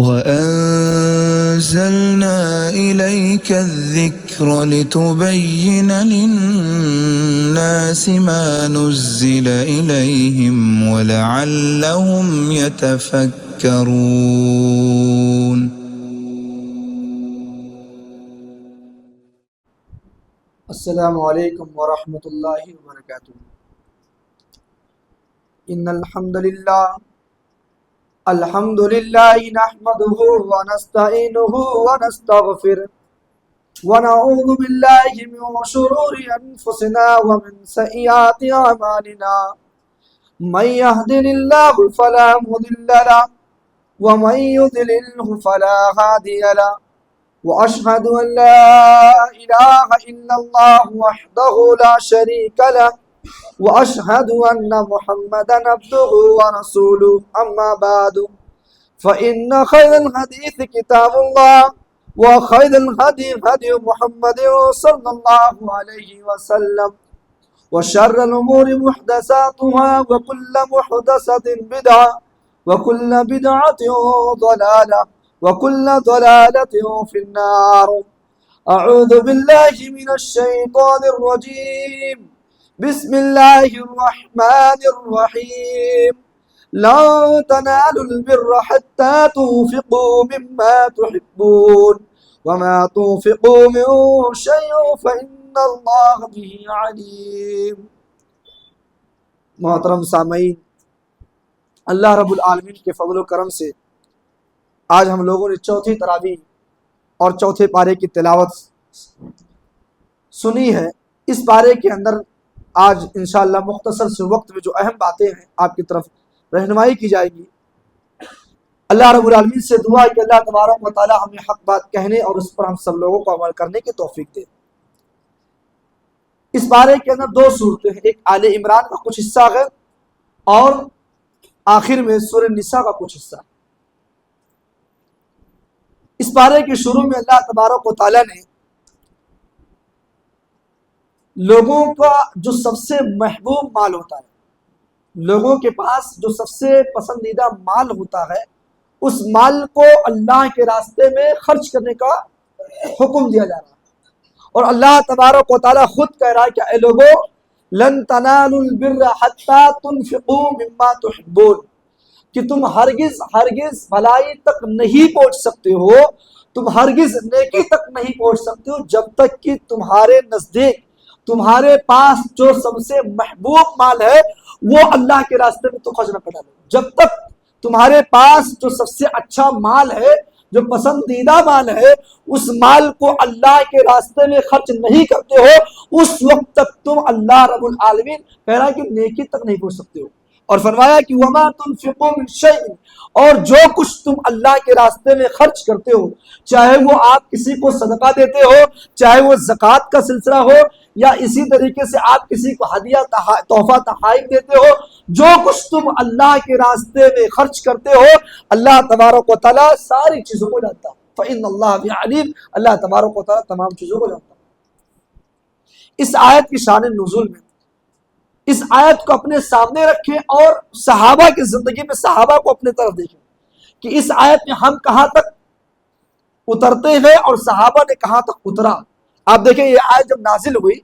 وَأَنزَلْنَا إِلَيْكَ الذِّكْرَ لِتُبَيِّنَ لِلنَّاسِ مَا نُزِّلَ إِلَيْهِمْ وَلَعَلَّهُمْ يَتَفَكَّرُونَ. السلام علیکم ورحمۃ اللہ وبرکاتہ. ان الحمد للہ نحمده ونستعینه ونستغفره ونعوذ باللہ من شرور انفسنا ومن سیئات اعمالنا. من يهد الله فلا مضل له ومن يضلل فلا هادي له وأشهد أن لا إله إلا الله وحده لا شريك له وأشهد أن محمدا عبده ورسوله. أما بعد فإن خير الحديث كتاب الله وخير الهدي هدي محمد صلى الله عليه وسلم وشر الأمور محدثاتها وكل محدثة بدعة وكل بدعة ضلالة وكل ضلالة في النار. أعوذ بالله من الشيطان الرجيم. بسم الله الرحمن الرحيم. لا تنالوا البر حتى تنفقوا مما تحبون وما تنفقوا من شيء فإن الله به عليم. محترم سامعین، اللہ رب العالمین کے فضل و کرم سے آج ہم لوگوں نے چوتھی تراویح اور چوتھے پارے کی تلاوت سنی ہے. اس پارے کے اندر آج انشاءاللہ مختصر سے وقت میں جو اہم باتیں ہیں آپ کی طرف رہنمائی کی جائے گی. اللہ رب العالمین سے دعا ہے کہ اللہ تبارک و تعالی ہمیں حق بات کہنے اور اس پر ہم سب لوگوں کو عمل کرنے کی توفیق دے. اس پارے کے اندر دو صورتیں ہیں، ایک آل عمران کا کچھ حصہ ہے اور آخر میں سورہ نساء کا کچھ حصہ. اس پارے کے شروع میں اللہ تبارک و تعالی نے لوگوں کا جو سب سے محبوب مال ہوتا ہے، لوگوں کے پاس جو سب سے پسندیدہ مال ہوتا ہے، اس مال کو اللہ کے راستے میں خرچ کرنے کا حکم دیا جا رہا ہے. اور اللہ تبارک و تعالی خود کہہ رہا ہے کہ اے لوگو لن تنالوا البر حتى تنفقوا مما تحبون، کہ تم ہرگز بھلائی تک نہیں پہنچ سکتے ہو، تم ہرگز نیکی تک نہیں پہنچ سکتے ہو جب تک کہ تمہارے نزدیک، تمہارے پاس جو سب سے محبوب مال ہے وہ اللہ کے راستے میں تو خرچ نہ کر ڈالو. جب تک تمہارے پاس جو سب سے اچھا مال ہے، جو پسندیدہ مال ہے، اس مال کو اللہ کے راستے میں خرچ نہیں کرتے ہو، اس وقت تک تم اللہ رب العالمین کہہ رہا ہے کہ نیکی تک نہیں پہنچ سکتے ہو. اور فرمایا کہ وما تنفقوا من شیء، اور جو کچھ تم اللہ کے راستے میں خرچ کرتے ہو، چاہے وہ آپ کسی کو صدقہ دیتے ہو، چاہے وہ زکوٰۃ کا سلسلہ ہو، یا اسی طریقے سے آپ کسی کو ہدیہ تحفہ تحائف دیتے ہو، جو کچھ تم اللہ کے راستے میں خرچ کرتے ہو، اللہ تبارک و تعالیٰ ساری چیزوں کو جانتا ہے. فإن اللہ علیم، اللہ تبارک و تعالیٰ تمام چیزوں کو جانتا ہے. اس آیت کی شان نزول میں اس آیت کو اپنے سامنے رکھیں اور صحابہ کی زندگی میں صحابہ کو اپنے طرف دیکھیں کہ اس آیت میں ہم کہاں تک اترتے ہیں اور صحابہ نے کہاں تک اترا. آپ دیکھیں یہ آیت جب نازل ہوئی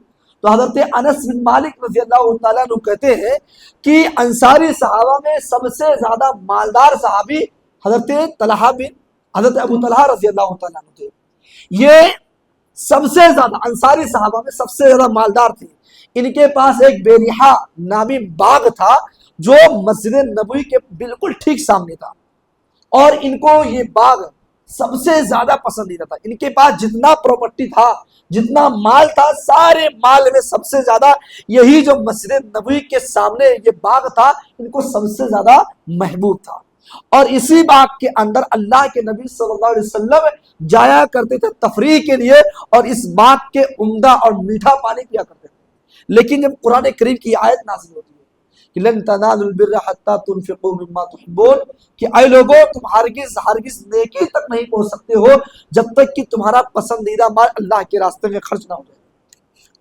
تو حضرت انس بن مالک رضی اللہ تعالیٰ عنہ کہتے ہیں کہ انصاری صحابہ میں سب سے زیادہ مالدار صحابی حضرت ابو طلحہ رضی اللہ تعالیٰ عنہ تھے. یہ سب سے زیادہ انصاری صحابہ میں سب سے زیادہ مالدار تھے. ان کے پاس ایک بیریحہ نامی باغ تھا جو مسجد نبوی کے بالکل ٹھیک سامنے تھا، اور ان کو یہ باغ سب سے زیادہ پسندیدہ تھا. ان کے پاس جتنا پراپرٹی تھا، جتنا مال تھا، سارے مال میں سب سے زیادہ یہی جو مسجد نبوی کے سامنے یہ باغ تھا ان کو سب سے زیادہ محبوب تھا. اور اسی باغ کے اندر اللہ کے نبی صلی اللہ علیہ وسلم جایا کرتے تھے تفریح کے لیے، اور اس باغ کے عمدہ اور میٹھا پانی پیا کرتے تھے. لیکن جب قرآن کریم کی آیت نازل ہوتی ہے کہ لن تنالوا البر حتى تنفقوا مما تحبون، کہ اے لوگوں تم ہرگز نیکی تک نہیں پہنچ سکتے ہو جب تک کہ تمہارا پسندیدہ مال اللہ کے راستے میں خرچ نہ ہو جائے.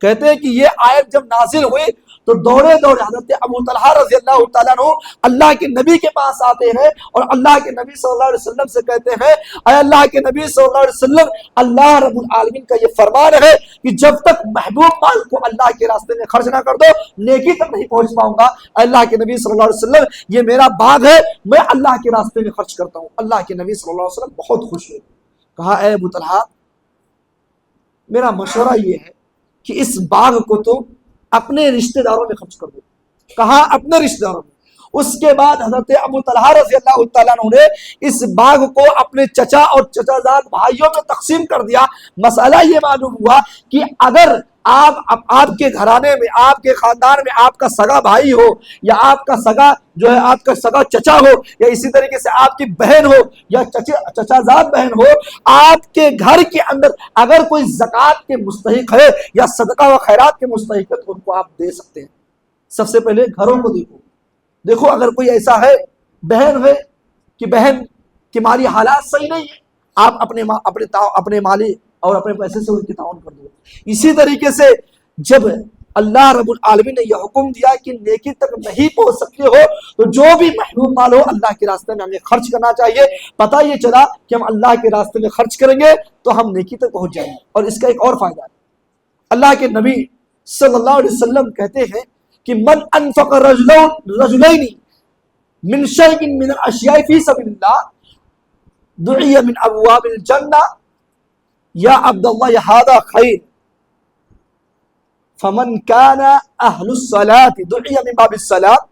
کہتے ہیں کہ یہ آیت جب نازل ہوئی تو دوڑے دوڑے حضرت ابو طلحہ رضی اللہ تعالیٰ عنہ اللہ کے نبی کے پاس آتے ہیں اور اللہ کے نبی صلی اللہ علیہ وسلم سے کہتے ہیں اے اللہ کے نبی صلی اللہ علیہ وسلم، اللہ رب العالمین کا یہ فرمان ہے کہ جب تک محبوب مال کو اللہ کے راستے میں خرچ نہ کر دو نیکی تک نہیں پہنچ پاؤں گا۔ اللہ کے نبی صلی اللہ علیہ وسلم، یہ میرا باغ ہے، میں اللہ کے راستے میں خرچ کرتا ہوں۔ اللہ کے نبی صلی اللہ علیہ وسلم بہت خوش ہوئے، کہا اے ابو طلحہ میرا مشورہ یہ ہے کہ اس باغ کو تو اپنے رشتہ داروں میں خرچ کر دو۔ کہا اپنے رشتہ داروں میں۔ اس کے بعد حضرت ابو طلحہ رضی اللہ تعالیٰ عنہ نے اس باغ کو اپنے چچا اور چچا زاد بھائیوں میں تقسیم کر دیا۔ مسئلہ یہ معلوم ہوا کہ اگر آپ کے گھرانے میں، آپ کے خاندان میں آپ کا سگا بھائی ہو یا آپ کا سگا جو ہے آپ کا سگا چچا ہو یا اسی طریقے سے آپ کی بہن ہو یا چچا زاد بہن ہو، آپ کے گھر کے اندر اگر کوئی زکوٰۃ کے مستحق ہے یا صدقہ و خیرات کے مستحق ہے تو ان کو آپ دے سکتے ہیں۔ سب سے پہلے گھروں کو دیکھو اگر کوئی ایسا ہے بہن ہے کہ بہن کی مالی حالات صحیح نہیں ہے، آپ اپنے مالی اور اپنے پیسے سے ان کی تعاون کر دو۔ اسی طریقے سے جب اللہ رب العالمین نے یہ حکم دیا کہ نیکی تک نہیں پہنچ سکتے ہو تو جو بھی محبوب مال ہو اللہ کے راستے میں ہمیں خرچ کرنا چاہیے۔ پتہ یہ چلا کہ ہم اللہ کے راستے میں خرچ کریں گے تو ہم نیکی تک پہنچ جائیں گے۔ اور اس کا ایک اور فائدہ ہے، اللہ کے نبی صلی اللہ علیہ وسلم کہتے ہیں کہ من انفق رجلین من شیء من الاشیاء فی سبیل اللہ دعی من ابواب الجنہ یا عبد اللہ ھذا خیر فمن کان اہل الصلاۃ دعی من باب الصلاۃ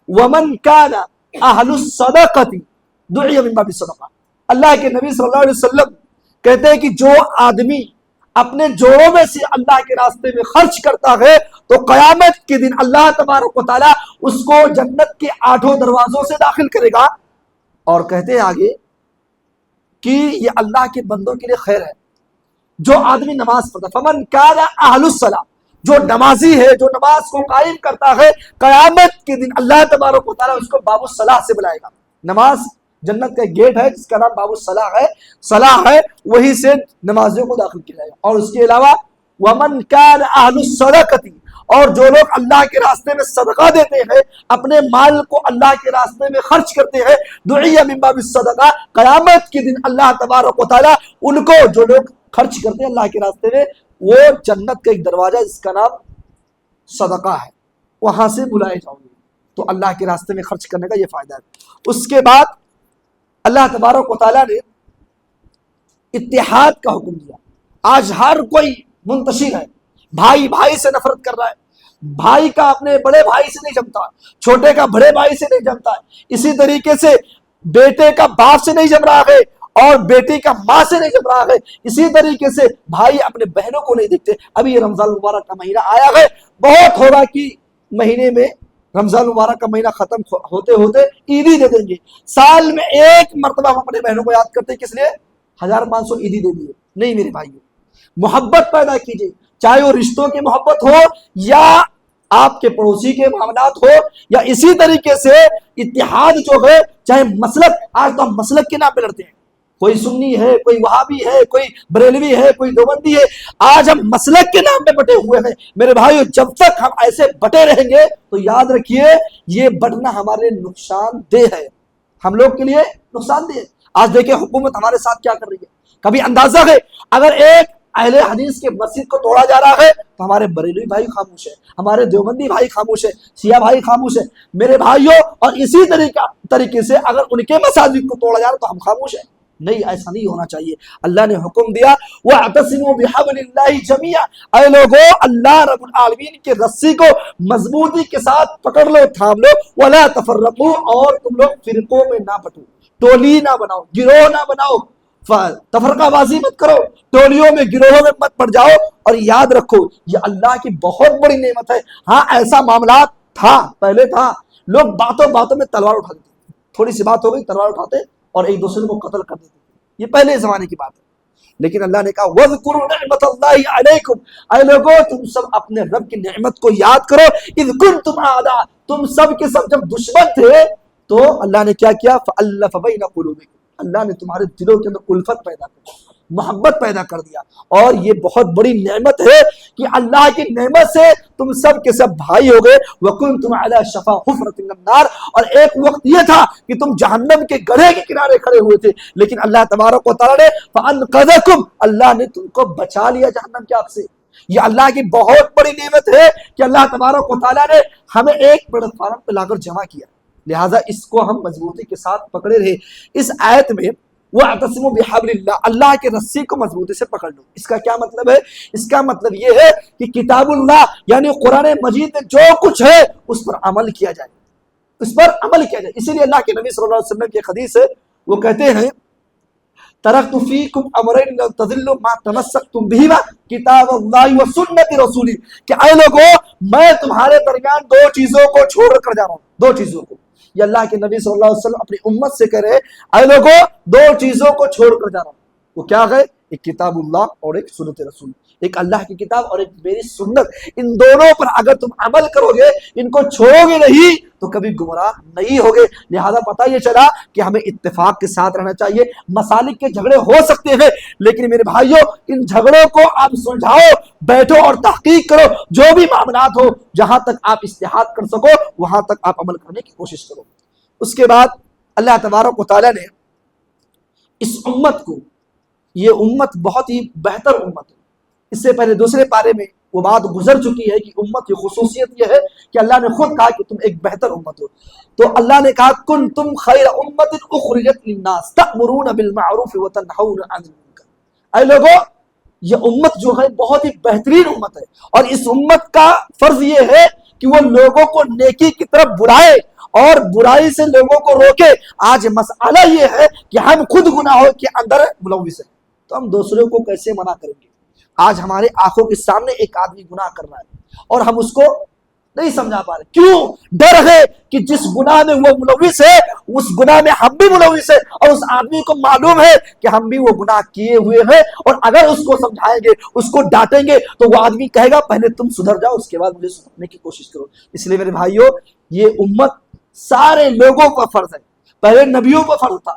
ومن کان اہل الصدقۃ دعی من باب الصدقہ۔ اللہ کے نبی صلی اللہ علیہ وسلم کہتے ہیں کہ جو آدمی اپنے جوڑوں میں سے اللہ کے راستے میں خرچ کرتا ہے تو قیامت کے دن اللہ تبارک و تعالیٰ اس کو جنت کے 8 دروازوں سے داخل کرے گا۔ اور کہتے ہیں آگے کہ یہ اللہ کے بندوں کے لیے خیر ہے جو آدمی نماز پڑھتا ہے۔ فمن کان اہل الصلاۃ، جو نمازی ہے، جو نماز کو قائم کرتا ہے، قیامت کے دن اللہ تبارک و تعالیٰ اس کو باب الصلاح سے بلائے گا۔ نماز جنت کا ایک گیٹ ہے جس کا نام باب الصلاح ہے، صلاح ہے، وہی سے نمازیوں کو داخل کیا جائے گا۔ اور اس کے علاوہ ومن کان اہل الصدقۃ، اور جو لوگ اللہ کے راستے میں صدقہ دیتے ہیں، اپنے مال کو اللہ کے راستے میں خرچ کرتے ہیں، دعی من باب الصدقہ، قیامت کے دن اللہ تبارک و تعالیٰ ان کو، جو لوگ خرچ کرتے ہیں اللہ کے راستے میں، وہ جنت کا ایک دروازہ جس کا نام صدقہ ہے، وہاں سے بلائے جاؤ گے۔ تو اللہ کے راستے میں خرچ کرنے کا یہ فائدہ ہے۔ اس کے بعد اللہ تبارک و تعالیٰ نے اتحاد کا حکم دیا۔ آج ہر کوئی منتشر ہے، بھائی بھائی سے نفرت کر رہا ہے، بھائی کا اپنے بڑے بھائی سے نہیں جمتا، چھوٹے کا بڑے بھائی سے نہیں جمتا، اسی طریقے سے بیٹے کا باپ سے نہیں جم رہا ہے اور بیٹی کا ماں سے نہیں جم رہا ہے، اسی طریقے سے بھائی اپنے بہنوں کو نہیں دیکھتے۔ ابھی یہ رمضان المبارک کا مہینہ آیا ہے، بہت ہوگا کہ مہینے میں رمضان مبارک کا مہینہ ختم ہوتے ہوتے عیدی دے دیں گے۔ سال میں ایک مرتبہ ہم اپنے بہنوں کو یاد کرتے ہیں، کس لیے 1500 عیدی دے دیے۔ نہیں میرے بھائیو، محبت پیدا کیجیے، چاہے وہ رشتوں کی محبت ہو یا آپ کے پڑوسی کے معاملات ہو یا اسی طریقے سے اتحاد جو ہے، چاہے مسلک، آج تو ہم مسلک کے نام پہ لڑتے ہیں، کوئی سنی ہے، کوئی وہابی ہے، کوئی بریلوی ہے، کوئی دیوبندی ہے، آج ہم مسلک کے نام پہ بٹے ہوئے ہیں۔ میرے بھائیو، جب تک ہم ایسے بٹے رہیں گے تو یاد رکھیے یہ بٹنا ہمارے نقصان دہ ہے، ہم لوگ کے لیے نقصان دہ ہے۔ آج دیکھیں حکومت ہمارے ساتھ کیا کر رہی ہے، کبھی اندازہ ہے اگر ایک اہل حدیث کے مسجد کو توڑا جا رہا ہے تو ہمارے بریلوی بھائی خاموش ہے، ہمارے دیوبندی بھائی خاموش ہے، شیعہ بھائی خاموش ہے، میرے بھائیوں۔ اور اسی طریقے سے اگر ان کے مساجد کو توڑا جا رہا ہے تو ہم خاموش ہیں۔ نہیں، ایسا نہیں ہونا چاہیے۔ اللہ نے حکم دیا وَاعْتَصِمُوا بِحَبْلِ اللَّهِ جَمِيعًا، اے لوگو اللہ رب العالمین کے رسی کو مضبوطی کے ساتھ پکڑ لو، تھام لو، وَلَا تَفَرَّقُوا، اور تم لوگ فرقوں میں نہ بٹو، ٹولی نہ بناؤ، گروہ نہ بناؤ، تفرقہ بازی مت کرو، ٹولیوں میں گروہوں میں مت پڑ جاؤ۔ اور یاد رکھو یہ اللہ کی بہت بڑی نعمت ہے۔ ہاں ایسا معاملات تھا، پہلے تھا، لوگ باتوں باتوں میں تلوار اٹھا دیتے، تھوڑی سی بات ہو گئی تلوار اٹھاتے اور ایک دوسرے کو قتل کر دیتے، یہ پہلے زمانے کی بات ہے۔ لیکن اللہ نے کہا وَاذْكُرُوا نِعْمَتَ اللَّهِ عَلَيْكُمْ، اے لوگو تم سب اپنے رب کی نعمت کو یاد کرو، اِذْ كُنْتُمْ أَعْدَاءً، تم سب کے سب جب دشمن تھے تو اللہ نے کیا کیا، فَأَلَّفَ بَيْنَ قُلُوبِكُمْ، اللہ نے تمہارے دلوں کے اندر الفت پیدا کر، محبت پیدا کر دیا۔ اور یہ بہت بڑی نعمت ہے کہ اللہ کی نعمت سے تم سب کے سب بھائی ہو گئے. وَكُنْتُمْ عَلَى شَفَا حُفْرَةٍ مِّنَ النَّارِ، اور ایک وقت یہ تھا کہ تم جہنم کے گڑھے کے کنارے کھڑے ہوئے تھے، لیکن اللہ تبارک و تعالیٰ نے فَأَنْقَذَكُمْ، اللہ نے تم کو بچا لیا جہنم کے آگ سے. یہ اللہ کی بہت بڑی نعمت ہے کہ اللہ تبارک و تعالیٰ نے ہمیں ایک پلیٹ فارم پہ لا کر جمع کیا. لہٰذا اس کو ہم مضبوطی کے ساتھ پکڑے رہے. اس آیت میں وَاعْتَصِمُوا بِحَبْلِ اللَّهِ، اللہ کے رسی کو مضبوطی سے پکڑ لو. اس کا کیا مطلب ہے؟ اس کا مطلب یہ ہے کہ کتاب اللہ یعنی قرآن مجید میں جو کچھ ہے اس پر عمل کیا جائے، اس پر عمل کیا جائے. اسی لیے اللہ کے نبی صلی اللہ علیہ وسلم کی حدیث ہے، وہ کہتے ہیں ترکت فیکم امرین لن تضلوا ما تمسکتم بہما کتاب اللہ و سنت رسولی، کہ اے لوگوں میں تمہارے درمیان دو چیزوں کو چھوڑ کر جا رہا ہوں. دو چیزوں کو یہ اللہ کے نبی صلی اللہ علیہ وسلم اپنی امت سے کہہ رہے اے لوگوں دو چیزوں کو چھوڑ کر جا رہا ہوں. وہ کیا ہے؟ ایک کتاب اللہ اور ایک سنت رسول. ایک اللہ کی کتاب اور ایک میری سنت. ان دونوں پر اگر تم عمل کرو گے، ان کو چھوڑو گے نہیں تو کبھی گمراہ نہیں ہوگے. لہذا پتہ یہ چلا کہ ہمیں اتفاق کے ساتھ رہنا چاہیے. مسالک کے جھگڑے ہو سکتے ہیں لیکن میرے بھائیوں ان جھگڑوں کو آپ سلجھاؤ، بیٹھو اور تحقیق کرو. جو بھی معاملات ہو جہاں تک آپ اجتہاد کر سکو وہاں تک آپ عمل کرنے کی کوشش کرو. اس کے بعد اللہ تبارک و تعالیٰ نے اس امت کو، یہ امت بہت ہی بہتر امت ہے. اس سے پہلے دوسرے پارے میں وہ بات گزر چکی ہے کہ امت کی خصوصیت یہ ہے کہ اللہ نے خود کہا کہ تم ایک بہتر امت ہو. تو اللہ نے کہا کنتم خیر امت اخرجت للناس تأمرون بالمعروف وتنہون عن المنکر. اے لوگوں یہ امت جو ہے بہت ہی بہترین امت ہے، اور اس امت کا فرض یہ ہے کہ وہ لوگوں کو نیکی کی طرف بلائے اور برائی سے لوگوں کو روکے. آج مسئلہ یہ ہے کہ ہم خود گناہوں کے اندر ملوث ہیں تو ہم دوسروں کو کیسے منع کریں گے؟ آج ہمارے آنکھوں کے سامنے ایک آدمی گناہ کر رہا ہے اور ہم اس کو نہیں سمجھا پا رہے. کیوں؟ ڈر ہے کہ جس گناہ میں وہ ملوث ہے اس گناہ میں ہم بھی ملوث ہیں، اور اس آدمی کو معلوم ہے کہ ہم بھی وہ گناہ کیے ہوئے ہیں، اور اگر اس کو سمجھائیں گے، اس کو ڈانٹیں گے تو وہ آدمی کہے گا پہلے تم سدھر جاؤ اس کے بعد مجھے سدھرنے کی کوشش کرو. اس لیے میرے بھائیوں یہ امت سارے لوگوں کا فرض ہے. پہلے نبیوں پر فرض تھا،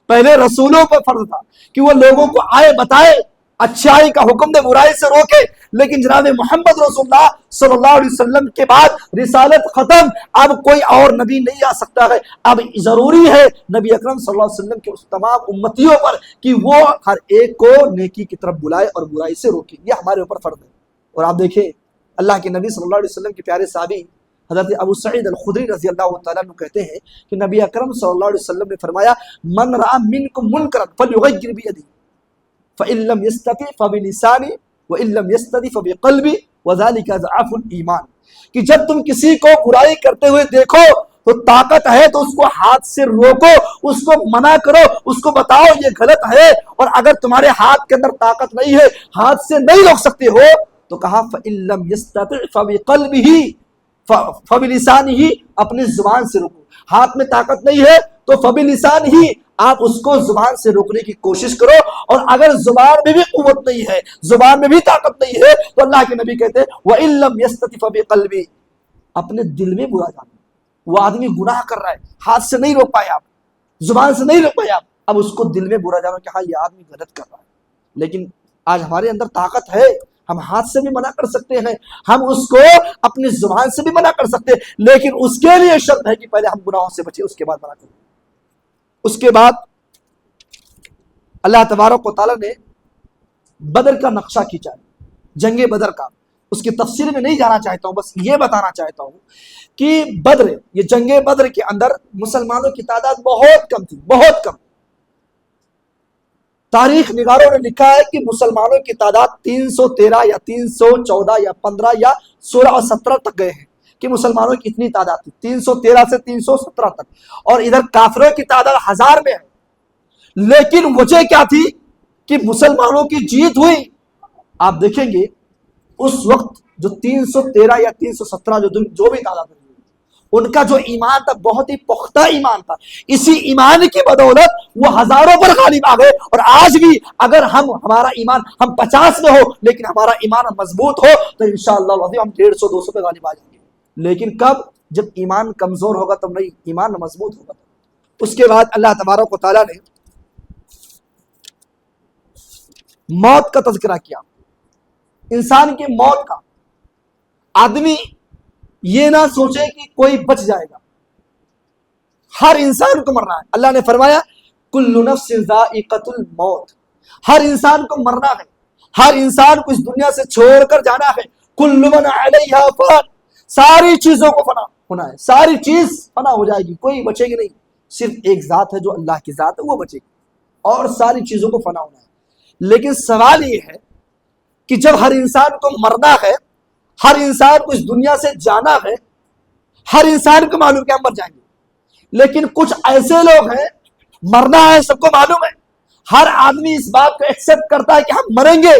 پہلے رسولوں پر فرض تھا کہ وہ لوگوں کو آئے بتائے، اچھائی کا حکم دے، برائی سے روکے. لیکن جناب محمد رسول اللہ صلی اللہ علیہ وسلم کے بعد رسالت ختم، اب کوئی اور نبی نہیں آ سکتا ہے. اب ضروری ہے نبی اکرم صلی اللہ علیہ وسلم کے اس تمام امتیوں پر کہ وہ ہر ایک کو نیکی کی طرف بلائے اور برائی سے روکے. یہ ہمارے اوپر فرض ہے. اور آپ دیکھیں اللہ کے نبی صلی اللہ علیہ وسلم کے پیارے صحابی حضرت ابو سعید الخدری رضی اللہ تعالیٰ عنہ کہتے ہیں کہ نبی اکرم صلی اللہ علیہ وسلم نے فرمایا من رأى منکم منکرا فلیغیر بیدہ فإن لم يستطع فبلسانه وإن لم يستطع فبقلبه وذلك ضعف الایمان. کہ جب تم کسی کو برائی کرتے ہوئے دیکھو تو طاقت ہے تو اس کو ہاتھ سے روکو، اس کو منع کرو، اس کو بتاؤ یہ غلط ہے. اور اگر تمہارے ہاتھ کے اندر طاقت نہیں ہے، ہاتھ سے نہیں روک سکتے ہو، تو کہا فإن لم يستطع فبقلبه فبلسانه، اپنی زبان سے روکو. ہاتھ میں طاقت نہیں ہے تو فبلسانه آپ اس کو زبان سے روکنے کی کوشش کرو. اور اگر زبان میں بھی قوت نہیں ہے، زبان میں بھی طاقت نہیں ہے، تو اللہ کے نبی کہتے ہیں وَإِن لَمْ يَسْتَطِعْ فَبِقَلْبِهِ، اپنے دل میں برا جانا. وہ آدمی گناہ کر رہا ہے، ہاتھ سے نہیں روک پائے آپ، زبان سے نہیں روک پائے آپ، اب اس کو دل میں برا جانا کہ ہاں یہ آدمی غلط کر رہا ہے. لیکن آج ہمارے اندر طاقت ہے، ہم ہاتھ سے بھی منع کر سکتے ہیں، ہم اس کو اپنی زبان سے بھی منع کر سکتے ہیں، لیکن اس کے لیے شرط ہے کہ پہلے ہم گناہوں سے بچیں، اس کے بعد منع کریں. اس کے بعد اللہ تبارک و تعالیٰ نے بدر کا نقشہ کھینچا، جنگ بدر کا. اس کی تفصیل میں نہیں جانا چاہتا ہوں، بس یہ بتانا چاہتا ہوں کہ بدر، یہ جنگ بدر کے اندر مسلمانوں کی تعداد بہت کم تھی، بہت کم. تاریخ نگاروں نے لکھا ہے کہ مسلمانوں کی تعداد 313 یا 314 یا 15 یا 16 اور 17 تک گئے ہیں کہ مسلمانوں کی اتنی تعداد تھی، 313 سے 317 تک. اور ادھر کافروں کی تعداد 1000 میں ہے. لیکن وجہ کیا تھی کہ مسلمانوں کی جیت ہوئی؟ آپ دیکھیں گے اس وقت جو 313 یا 317 جو بھی تعداد ہوئی، ان کا جو ایمان تھا بہت ہی پختہ ایمان تھا. اسی ایمان کی بدولت وہ ہزاروں پر غالب آ گئے. اور آج بھی اگر ہمارا ایمان ہم 50 میں ہو لیکن ہمارا ایمان مضبوط ہو تو انشاءاللہ ہم 150-200 پہ غالب آ جائیں گے. لیکن کب؟ جب ایمان کمزور ہوگا تب نہیں، ایمان مضبوط ہوگا. اس کے بعد اللہ تبارک و تعالیٰ نے موت کا تذکرہ کیا. انسان کی موت کا آدمی یہ نہ سوچے کہ کوئی بچ جائے گا، ہر انسان کو مرنا ہے۔ اللہ نے فرمایا کل نفس ذائقۃ الموت، ہر انسان کو مرنا ہے، ہر انسان کو اس دنیا سے چھوڑ کر جانا ہے۔ کل من علیہا فان، ساری چیزوں کو فنا ہونا ہے، ساری چیز فنا ہو جائے گی، کوئی بچے گی نہیں، صرف ایک ذات ہے جو اللہ کی ذات ہے وہ بچے گی، اور ساری چیزوں کو فنا ہونا ہے۔ لیکن سوال یہ ہے کہ جب ہر انسان کو مرنا ہے، ہر انسان کو اس دنیا سے جانا ہے، ہر انسان کو معلوم کہ ہم مر جائیں گے، لیکن کچھ ایسے لوگ ہیں مرنا ہے سب کو معلوم ہے، ہر آدمی اس بات کو ایکسپٹ کرتا ہے کہ ہم مریں گے،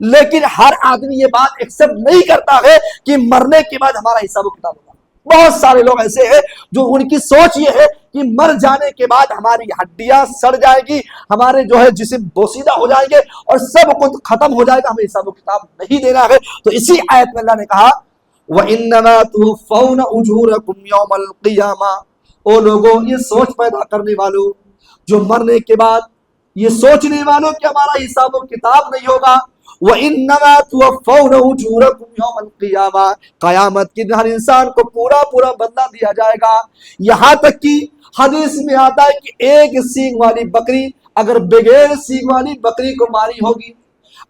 لیکن ہر آدمی یہ بات ایکسپٹ نہیں کرتا ہے کہ مرنے کے بعد ہمارا حساب و کتاب ہوگا۔ بہت سارے لوگ ایسے ہیں جو ان کی سوچ یہ ہے کہ مر جانے کے بعد ہماری ہڈیاں سڑ جائے گی، ہمارے جو ہے جسم بوسیدہ ہو جائیں گے اور سب کچھ ختم ہو جائے گا، ہمیں حساب و کتاب نہیں دینا ہے۔ تو اسی آیت میں اللہ نے کہا وَإِنَّمَا تُوَفَّوْنَ أُجُورَكُمْ يَوْمَ الْقِيَامَةِ، او لوگوں، یہ سوچ پیدا کرنے والوں، جو مرنے کے بعد یہ سوچنے والوں کہ ہمارا حساب و کتاب نہیں ہوگا، وَإِنَّمَا تُوَفَّوْنَ أُجُورَكُمْ يَوْمَ الْقِيَامَةِ، قیامت کے دن ہر انسان کو پورا پورا بدلہ دیا جائے گا۔ یہاں تک کہ حدیث میں آتا ہے کہ ایک سینگ والی بکری اگر بغیر سینگ والی بکری کو ماری ہوگی،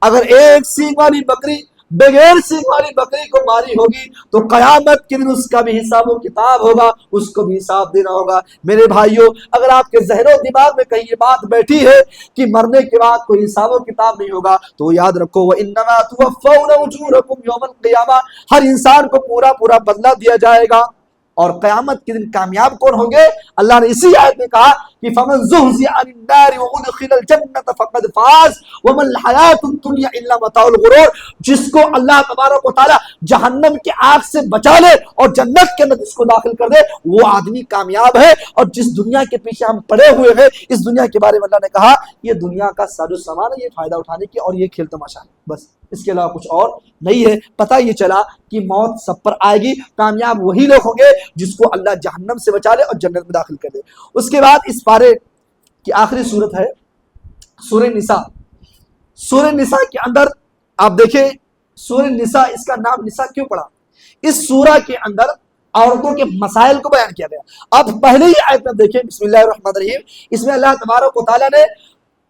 اگر ایک سینگ والی بکری بغیر سینگ والی بکری کو ماری ہوگی تو قیامت کے دن اس کا بھی حساب و کتاب ہوگا، اس کو بھی حساب دینا ہوگا۔ میرے بھائیوں، اگر آپ کے ذہن و دماغ میں کہیں یہ بات بیٹھی ہے کہ مرنے کے بعد کوئی حساب و کتاب نہیں ہوگا تو یاد رکھو وَإِنَّمَا تُوَفَّوْنَ أُجُورَكُمْ يَوْمَ الْقِيَامَةِ، ہر انسان کو پورا پورا بدلہ دیا جائے گا۔ اور قیامت کے دن کامیاب کون ہوں گے؟ اللہ نے اسی آیت میں کہا کہ فَمَنْ زُحْزِحَ عَنِ النَّارِ وَأُدْخِلَ الْجَنَّةَ فَقَدْ فَازَ وَمَا الْحَيَاةُ الدُّنْيَا إِلَّا مَتَاعُ الْغُرُورِ، جس کو اللہ تبارک و تعالیٰ جہنم کی آگ سے بچا لے اور جنت کے اندر جس کو داخل کر دے وہ آدمی کامیاب ہے۔ اور جس دنیا کے پیچھے ہم پڑے ہوئے ہیں، اس دنیا کے بارے میں اللہ نے کہا یہ دنیا کا ساز و سامان ہے، یہ فائدہ اٹھانے کی اور یہ کھیل تماشا ہے، بس اس کے علاوہ کچھ اور نہیں ہے۔ پتہ یہ چلا کہ موت سب پر آئے گی، کامیاب وہی لوگ ہوں گے جس کو اللہ جہنم سے بچا لے اور جنت میں داخل کر دے۔ اس کے بعد اس پارے کی آخری صورت ہے سورہ نساء۔ سورہ نساء کے اندر آپ دیکھیں، سورہ نساء، اس کا نام نساء کیوں پڑا؟ اس سورہ کے اندر عورتوں کے مسائل کو بیان کیا گیا۔ اب پہلے ہی آیت میں دیکھیں، بسم اللہ الرحمن الرحیم، اس میں اللہ تبارک و تعالیٰ نے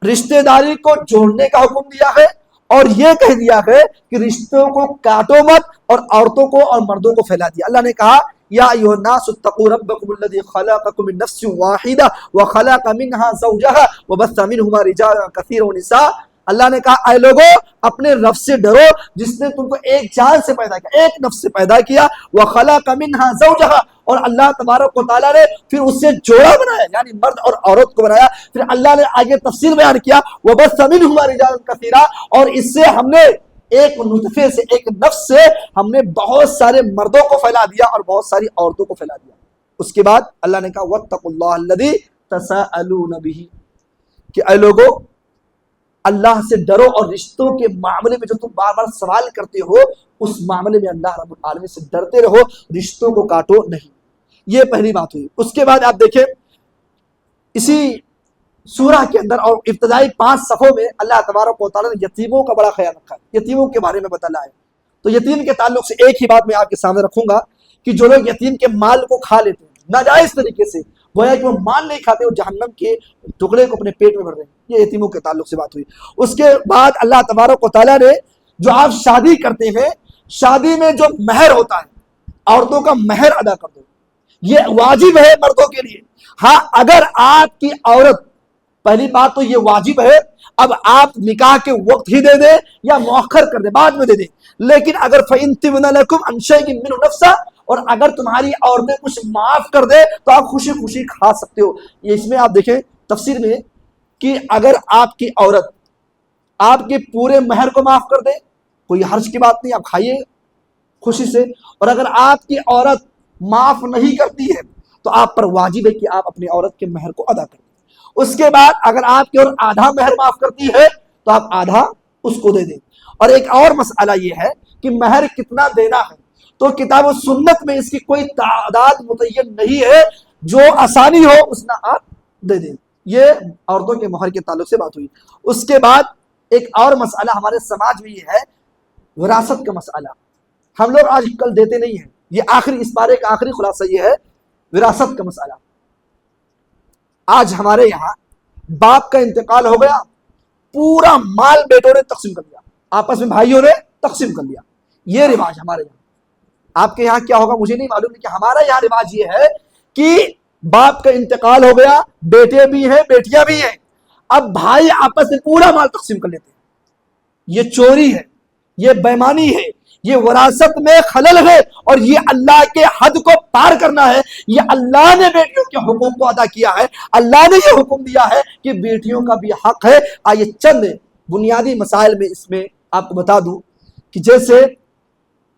رشتہ داری کو جوڑنے کا حکم دیا ہے اور یہ کہہ دیا ہے کہ رشتوں کو کاٹو مت، اور عورتوں کو اور مردوں کو پھیلا دیا۔ اللہ نے کہا یا ایھا الناس اتقوا ربکم الذی خلقکم من نفس واحدہ وخلق منها زوجها وبث منهما رجالا کثیرا ونساء۔ اللہ نے کہا اے لوگو اپنے رب سے ڈرو جس نے تم کو ایک جان سے پیدا کیا، ایک نفس سے پیدا کیا، وخلق منها زوجها، اور اللہ تبارک و تعالیٰ نے پھر اس سے جوڑا بنایا، یعنی مرد اور عورت کو بنایا۔ پھر اللہ نے آگے تفصیل بیان کیا وبث منهما رجالا کثیرا، اور اس سے ہم نے ایک نطفے سے، ایک نفس سے ہم نے بہت سارے مردوں کو پھیلا دیا اور بہت ساری عورتوں کو پھیلا دیا۔ اس کے بعد اللہ نے کہا واتقوا اللہ الذی تساءلون بہ، کہ اے لوگو اللہ سے ڈرو اور رشتوں کے معاملے میں جو تم بار بار سوال کرتے ہو اس معاملے میں اللہ رب العالمین سے ڈرتے رہو، رشتوں کو کاٹو نہیں۔ یہ پہلی بات ہوئی۔ اس کے بعد آپ دیکھیں اسی سورہ کے اندر اور ابتدائی 5 صفوں میں اللہ تبارک و تعالیٰ نے یتیموں کا بڑا خیال رکھا ہے، یتیموں کے بارے میں بتایا ہے۔ تو یتیم کے تعلق سے ایک ہی بات میں آپ کے سامنے رکھوں گا کہ جو لوگ یتیم کے مال کو کھا لیتے ہیں ناجائز طریقے سے، گویا کہ وہ مال نہیں کھاتے، وہ جہنم کے ٹکڑے کو اپنے پیٹ میں بھر رہے ہیں، یہ یتیموں کے تعلق سے بات ہوئی۔ اس کے بعد اللہ تبارک و تعالیٰ نے جو آپ شادی کرتے ہیں، شادی میں جو مہر ہوتا ہے، عورتوں کا مہر ادا کر دو، یہ واجب ہے مردوں کے لیے۔ ہاں اگر آپ کی عورت، پہلی بات تو یہ واجب ہے، اب آپ نکاح کے وقت ہی دے دیں یا مؤخر کر دیں، بعد میں دے دیں، لیکن اگر فَإِن تِبْنَ لَكُمْ عَنْ شَيْءٍ مِّنْهُ نَفْسًا، اور اگر تمہاری عورتیں کچھ معاف کر دے تو آپ خوشی خوشی کھا سکتے ہو۔ یہ اس میں آپ دیکھیں تفسیر میں کہ اگر آپ کی عورت آپ کے پورے مہر کو معاف کر دے کوئی حرج کی بات نہیں، آپ کھائیے خوشی سے، اور اگر آپ کی عورت معاف نہیں کرتی ہے تو آپ پر واجب ہے کہ آپ اپنی عورت کے مہر کو ادا کریں۔ اس کے بعد اگر آپ کی عورت آدھا مہر معاف کرتی ہے تو آپ آدھا اس کو دے دیں۔ اور ایک اور مسئلہ یہ ہے کہ مہر کتنا دینا ہے، تو کتاب و سنت میں اس کی کوئی تعداد متعین نہیں ہے، جو آسانی ہو اس میں آپ دے دیں۔ یہ عورتوں کے مہر کے تعلق سے بات ہوئی۔ اس کے بعد ایک اور مسئلہ ہمارے سماج میں یہ ہے وراثت کا مسئلہ ہم لوگ آج کل دیتے نہیں ہیں. یہ آخری اس بارے کا آخری خلاصہ یہ ہے وراثت کا مسئلہ. آج ہمارے یہاں باپ کا انتقال ہو گیا, پورا مال بیٹوں نے تقسیم کر دیا, آپس میں بھائیوں نے تقسیم کر لیا. یہ رواج ہمارے یہاں. آپ کے یہاں کیا ہوگا مجھے نہیں معلوم, کہ ہمارا یہاں رواج یہ ہے کہ باپ کا انتقال ہو گیا, بیٹے بھی ہیں بیٹیاں بھی ہیں, اب بھائی آپس میں پورا مال تقسیم کر لیتے ہیں. یہ چوری ہے, یہ بےمانی ہے, یہ وراثت میں خلل ہے, اور یہ اللہ کے حد کو پار کرنا ہے. یہ اللہ نے بیٹیوں کے حقوق کو ادا کیا ہے, اللہ نے یہ حکم دیا ہے کہ بیٹیوں کا بھی حق ہے. آئیے چند بنیادی مسائل میں اس میں آپ کو بتا دوں کہ جیسے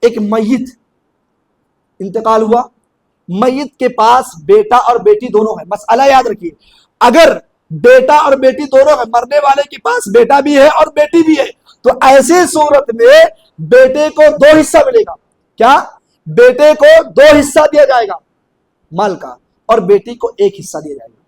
ایک میت انتقال ہوا, میت کے پاس بیٹا اور بیٹی دونوں ہیں. مسئلہ یاد رکھیے, اگر بیٹا اور بیٹی دونوں ہیں, مرنے والے کے پاس بیٹا بھی ہے اور بیٹی بھی ہے, تو ایسی صورت میں بیٹے کو 2 حصہ ملے گا. کیا؟ بیٹے کو 2 حصہ دیا جائے گا مال کا, اور بیٹی کو 1 حصہ دیا جائے گا.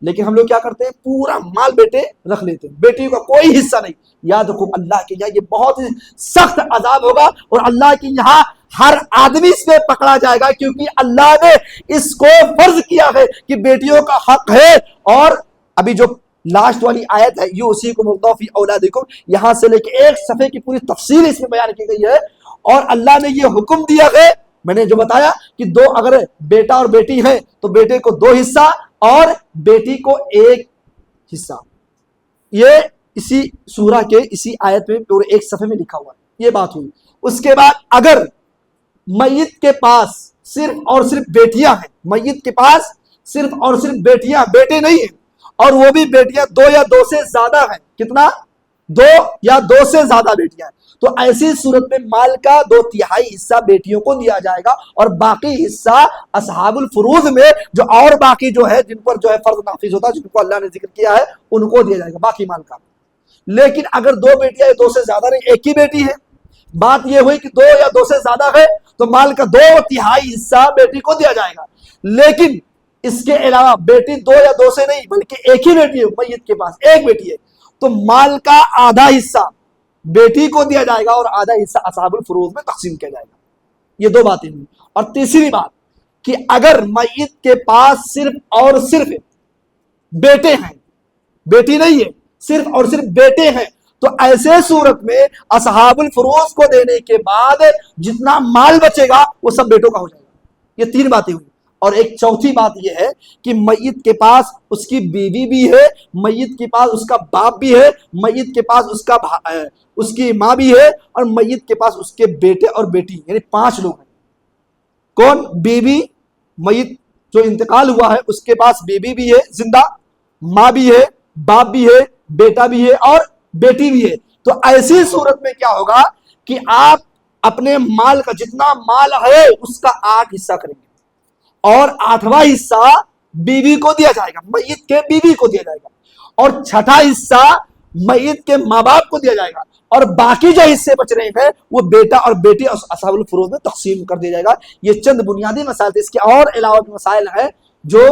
لیکن ہم لوگ کیا کرتے ہیں, پورا مال بیٹے رکھ لیتے ہیں, بیٹی کا کوئی حصہ نہیں. یاد رکھو اللہ کے یہاں یہ بہت سخت عذاب ہوگا, اور اللہ کے یہاں ہر آدمی اس میں پکڑا جائے گا, کیونکہ اللہ نے اس کو فرض کیا ہے کہ بیٹیوں کا حق ہے. اور ابھی جو لاسٹ والی آیت ہے یوصیکم اللہ فی اولادکم, یہاں سے لے کے 1 صفحے کی پوری تفصیل اس میں بیان کی گئی ہے. اور اللہ نے یہ حکم دیا ہے, میں نے جو بتایا کہ اگر بیٹا اور بیٹی ہیں تو بیٹے کو 2 حصہ اور بیٹی کو 1 حصہ. یہ اسی سورہ کے اسی آیت میں پورے 1 صفحے میں لکھا ہوا ہے. یہ بات ہوئی. اس کے بعد اگر میت کے پاس صرف اور صرف بیٹیاں ہیں, میت کے پاس صرف اور صرف بیٹیاں, بیٹے نہیں ہیں, اور وہ بھی بیٹیاں 2 یا 2 سے زیادہ ہیں, کتنا؟ 2 یا 2 سے زیادہ بیٹیاں ہیں, تو ایسی صورت میں مال کا 2/3 حصہ بیٹیوں کو دیا جائے گا, اور باقی حصہ اصحاب الفروض میں جو اور باقی جو ہے جن پر جو ہے فرض نافذ ہوتا ہے, جن کو اللہ نے ذکر کیا ہے, ان کو دیا جائے گا باقی مال کا. لیکن اگر 2 بیٹیاں 2 سے زیادہ نہیں, 1 ہی بیٹی ہے, بات یہ ہوئی کہ 2 یا 2 سے زیادہ ہے, تو مال کا 2/3 حصہ بیٹی کو دیا جائے گا. لیکن اس کے علاوہ بیٹی 2 یا 2 سے نہیں بلکہ 1 ہی بیٹی ہے, میت کے پاس 1 بیٹی ہے, تو مال کا آدھا حصہ بیٹی کو دیا جائے گا اور آدھا حصہ اصحاب الفروض میں تقسیم کیا جائے گا. یہ 2 باتیں ہوئی. اور تیسری بات کہ اگر میت کے پاس صرف اور صرف بیٹے ہیں, بیٹی نہیں ہے, صرف اور صرف بیٹے ہیں, تو ایسے صورت میں اصحاب الفروض کو دینے کے بعد جتنا مال بچے گا وہ سب بیٹوں کا ہو جائے گا. یہ 3 باتیں ہوئی. اور ایک چوتھی بات یہ ہے کہ میت کے پاس اس کی بیوی بھی ہے, میت کے پاس اس کا باپ بھی ہے, میت کے پاس اس کی ماں بھی ہے, اور میت کے پاس اس کے بیٹے اور بیٹی, یعنی 5 لوگ ہیں. کون؟ بیوی, میت جو انتقال ہوا ہے اس کے پاس بیوی بھی ہے زندہ, ماں بھی ہے, باپ بھی ہے, بیٹا بھی ہے اور بیٹی بھی ہے. تو ایسی صورت میں کیا ہوگا کہ آپ اپنے مال کا جتنا مال ہے اس کا 8 حصہ کریں گے, اور 8واں حصہ بیوی کو دیا جائے گا, میت کے بیوی کو دیا جائے گا, اور 6واں حصہ میت کے ماں باپ کو دیا جائے گا, اور باقی جو حصے بچ رہے ہیں وہ بیٹا اور بیٹی اور اصحاب الفروض میں تقسیم کر دیا جائے گا. یہ چند بنیادی مسائل تھے. اس کے اور علاوہ بھی مسائل ہیں جو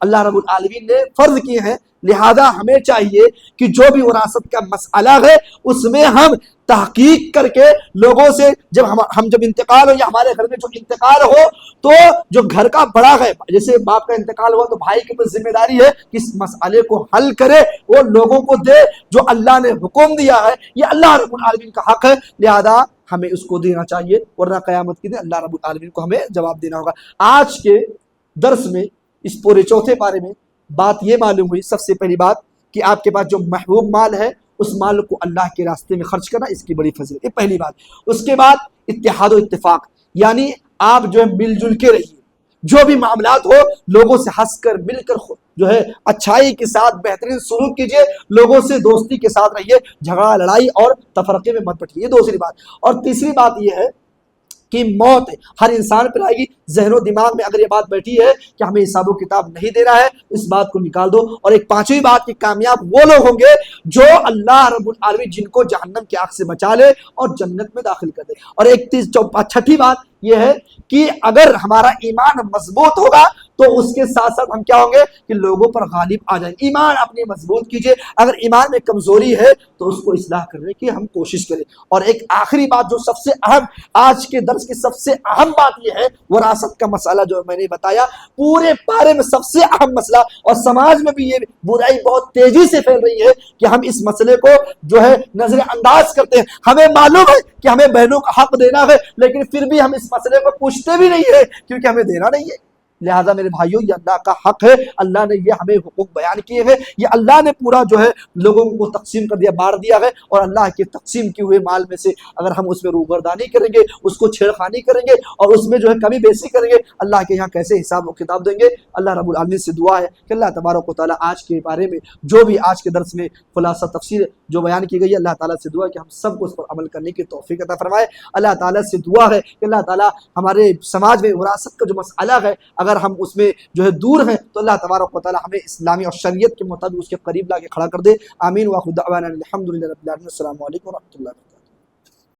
اللہ رب العالمین نے فرض کیے ہیں. لہذا ہمیں چاہیے کہ جو بھی وراثت کا مسئلہ ہے اس میں ہم تحقیق کر کے لوگوں سے, جب ہم جب انتقال ہو یا ہمارے گھر میں جو انتقال ہو, تو جو گھر کا بڑا ہے, جیسے باپ کا انتقال ہوا تو بھائی کے اوپر ذمہ داری ہے کہ اس مسئلے کو حل کرے, وہ لوگوں کو دے جو اللہ نے حکم دیا ہے. یہ اللہ رب العالمین کا حق ہے, لہذا ہمیں اس کو دینا چاہیے, ورنہ قیامت کے دن اللہ رب العالمین کو ہمیں جواب دینا ہوگا. آج کے درس میں اس پورے 4تھے پارے میں بات یہ معلوم ہوئی, سب سے پہلی بات کہ آپ کے پاس جو محبوب مال ہے اس مال کو اللہ کے راستے میں خرچ کرنا, اس کی بڑی فضیلت, یہ پہلی بات. اس کے بعد اتحاد و اتفاق, یعنی آپ جو ہے مل جل کے رہیے, جو بھی معاملات ہو لوگوں سے ہنس کر مل کر جو ہے اچھائی کے ساتھ بہترین سلوک کیجیے, لوگوں سے دوستی کے ساتھ رہیے, جھگڑا لڑائی اور تفرقے میں مت بٹھیے. یہ دوسری بات. اور تیسری بات یہ ہے کہ موت ہر انسان پر آئے گی. ذہن و دماغ میں اگر یہ بات بیٹھی ہے کہ ہمیں حساب و کتاب نہیں دینا ہے, اس بات کو نکال دو. اور ایک 5ویں بات کہ کامیاب وہ لوگ ہوں گے جو اللہ رب العالمین جن کو جہنم کی آگ سے بچا لے اور جنت میں داخل کر دے. اور ایک 6ٹھی بات یہ ہے کہ اگر ہمارا ایمان مضبوط ہوگا تو اس کے ساتھ ساتھ ہم کیا ہوں گے کہ لوگوں پر غالب آ جائیں گے۔ ایمان اپنی مضبوط کیجئے، اگر ایمان میں کمزوری ہے تو اس کو اصلاح کرنے کی ہم کوشش کریں۔ اور ایک آخری بات جو سب سے اہم، آج کے درس کی سب سے اہم بات یہ ہے، وراثت کا مسئلہ جو میں نے بتایا، پورے پارے میں سب سے اہم مسئلہ، اور سماج میں بھی یہ برائی بہت تیزی سے پھیل رہی ہے کہ ہم اس مسئلے کو جو ہے نظر انداز کرتے ہیں۔ ہمیں معلوم ہے کہ ہمیں بہنوں کا حق دینا ہے، لیکن پھر بھی ہم اس مسئلے کو پوچھتے بھی نہیں ہے کیونکہ ہمیں دینا نہیں ہے۔ لہٰذا میرے بھائیوں، یہ اللہ کا حق ہے، اللہ نے یہ ہمیں حقوق بیان کیے ہیں، یہ اللہ نے پورا جو ہے لوگوں کو تقسیم کر دیا، بانٹ دیا ہے، اور اللہ کے تقسیم کیے ہوئے مال میں سے اگر ہم اس میں روگردانی کریں گے، اس کو چھیڑخانی کریں گے اور اس میں جو ہے کمی بیشی کریں گے، اللہ کے یہاں کیسے حساب و کتاب دیں گے؟ اللہ رب العالمین سے دعا ہے کہ اللہ تبارک و تعالیٰ آج کے بارے میں جو بھی آج کے درس میں خلاصہ تفسیر جو بیان کی گئی ہے، اللہ تعالیٰ سے دعا ہے کہ ہم سب کو اس پر عمل کرنے کی توفیق عطا فرمائے۔ اللہ تعالیٰ سے دعا ہے کہ اللہ تعالیٰ ہمارے سماج میں وراثت کا جو مسئلہ ہے، اگر ہم اس میں جو ہے دور ہیں تو اللہ تبارک و تعالیٰ ہمیں اسلامی اور شریعت کے مطابق اس کے قریب لا کے کھڑا کر دے۔ آمین۔ وآخر دعوانا الحمدللہ رب العالمین۔ السلام علیکم و رحمۃ اللہ وبرکاتہ۔